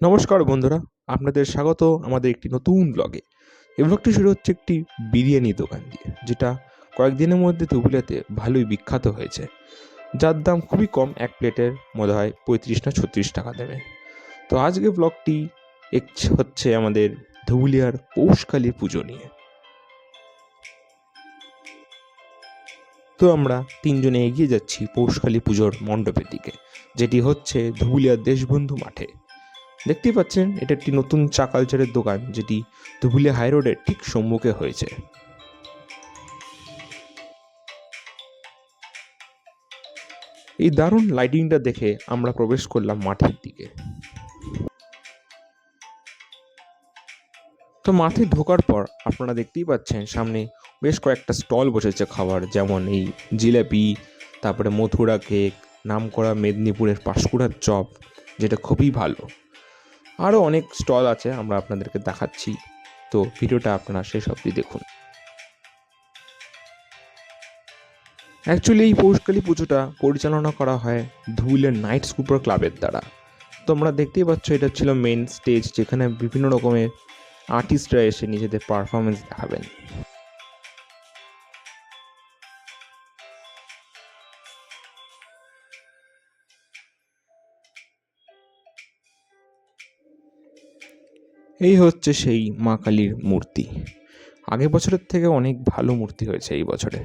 নমস্কার বন্ধুরা, আপনাদের স্বাগত আমাদের একটি নতুন ব্লগে। এই ব্লগটি শুরু হচ্ছে একটি বিরিয়ানি দোকান দিয়ে, যেটা কয়েকদিনের মধ্যে ধুবুলিয়াতে ভালোই বিখ্যাত হয়েছে, যার দাম খুবই কম। এক প্লেটের মনে হয় 35 না 36 টাকা দেবে। তো আজকে ব্লগটি হচ্ছে আমাদের ধুবুলিয়ার পৌষকালী পুজো নিয়ে। তো আমরা তিনজনে এগিয়ে যাচ্ছি পৌষকালী পুজোর মণ্ডপের দিকে, যেটি হচ্ছে ধুবুলিয়ার দেশবন্ধু মাঠে। দেখতেই পাচ্ছেন, এটা একটি নতুন চা কালচারের দোকান, যেটি ধুবুলিয়া হাই রোডের ঠিক সম্মুখে হয়েছে। এই দারুণ লাইটিংটা দেখে আমরা প্রবেশ করলাম মাঠের দিকে। তো মাঠে ঢোকার পর আপনারা দেখতেই পাচ্ছেন সামনে বেশ কয়েকটা স্টল বসেছে খাবার, যেমন এই জিলাপি, তারপরে মথুরা কেক, নামকরা মেদিনীপুরের পাঁশকুড়ার চপ, যেটা খুবই ভালো। আরও অনেক স্টল আছে, আমরা আপনাদেরকে দেখাচ্ছি। তো ভিডিওটা আপনারা শেষ অবধি দেখুন। অ্যাকচুয়ালি এই পৌষকালী পুজোটা পরিচালনা করা হয় ধুবুলিয়ার নাইট স্কুপার ক্লাবের দ্বারা। তো আমরা দেখতেই পাচ্ছ, এটা ছিল মেন স্টেজ, যেখানে বিভিন্ন রকমের আর্টিস্টরা এসে নিজেদের পারফরমেন্স দেখাবেন। এই হচ্ছে সেই মা কালীর মূর্তি। আগের বছরের থেকে অনেক ভালো মূর্তি হয়েছে এই বছরে।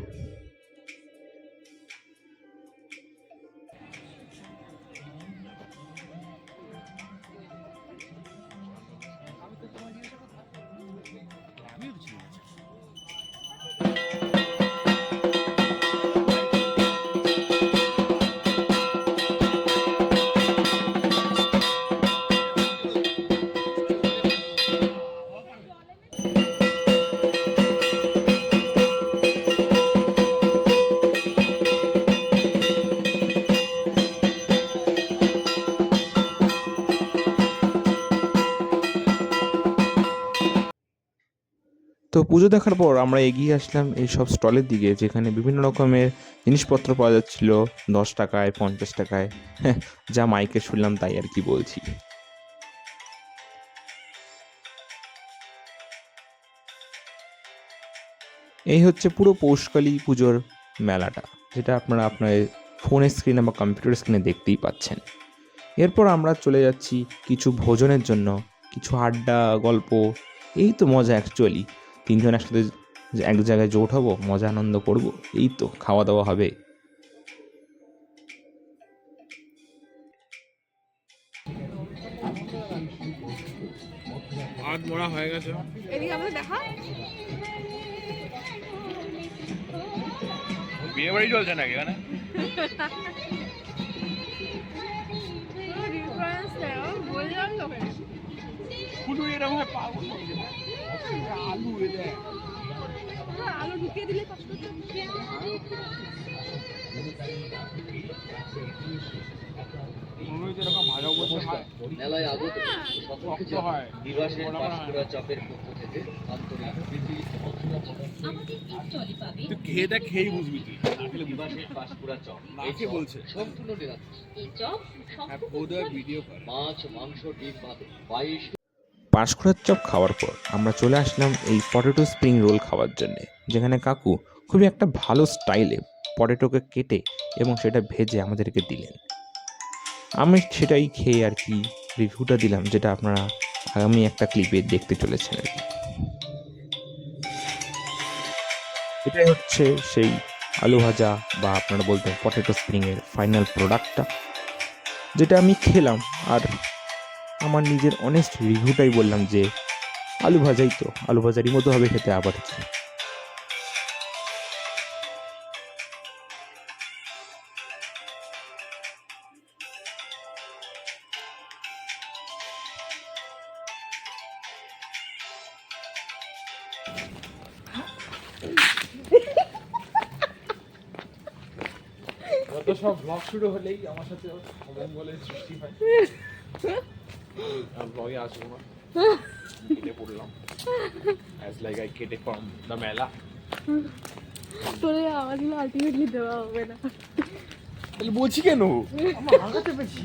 তো পুজো দেখার পর আমরা এগিয়ে আসলাম এই সব স্টলের দিকে, যেখানে বিভিন্ন রকমের জিনিসপত্র পাওয়া যাচ্ছিল 10 টাকায়, 50 টাকায়। যা মাইকে শুনলাম তাই আর কি বলছি। এই হচ্ছে পুরো পৌষকালী পুজোর মেলাটা, যেটা আপনারা আপনার ফোনের স্ক্রিনে বা কম্পিউটার স্ক্রিনে দেখতেই পাচ্ছেন। এরপর আমরা চলে যাচ্ছি কিছু ভোজনের জন্য, কিছু আড্ডা গল্প। এই তো মজা অ্যাকচুয়ালি, তিনজন একসাথে এক জায়গায় জোট হবো, মজা আনন্দ করব, এই তো খাওয়া দাওয়া হবে। হাত মোড়া হয়ে গেছে। এদিকে আমাদের দেখা বিয়ে বাড়ি চলছে নাকি এখানে? বললাম তোকে ফুটু এরকম হয় পাগল হয়ে যাবে। আলু এলে আলু ঢুকিয়ে দিলে কষ্ট যেরকম ভাজা বসে হয় মেলায় আগত সকলকে জানাই নিবাসের পাঁশকুড়া চপের পক্ষ থেকে আন্তরিক প্রীতি ও শুভেচ্ছা। তুই খেয়ে দেখ, খেয়েই বুঝবি তুই। নিবাসের পাঁশকুড়া চপ নাকে বলছে সম্পূর্ণ নিরামিষ। এই চপ ভিডিও করে মাছ মাংস ডিম ভাতে 22 পাঁশকুড়ার চপ খাওয়ার পর আমরা চলে আসলাম এই পটেটো স্প্রিং রোল খাওয়ার জন্যে, যেখানে কাকু খুবই একটা ভালো স্টাইলে পটেটোকে কেটে এবং সেটা ভেজে আমাদেরকে দিলেন। আমি সেটাই খেয়ে আর কি রিভিউটা দিলাম, যেটা আপনারা আগামী একটা ক্লিপে দেখতে চলেছেন আর কি। এটাই হচ্ছে সেই আলু ভাজা বা আপনারা বলতেন পটেটো স্প্রিংয়ের ফাইনাল প্রোডাক্টটা, যেটা আমি খেলাম। আর আমার নিজের অনেস্ট রিভিউটাই বললাম যে আলু ভাজাই তো, আলু ভাজারই মতো হবে খেতে, আবার কি। যত সব ব্লগ শুরু হলেই আমার সাথে অমঙ্গলের সৃষ্টি হয়। ব্লগে আসবো না, কেটে পড়লাম অ্যাজ লাইক আই কেটে ফ্রম দ্য মেলা। তোরে আমারগুলো আলটিমেটলি দেওয়া হবে না। তাহলে বলছি কেন? আমার আগাতে পেয়েছি।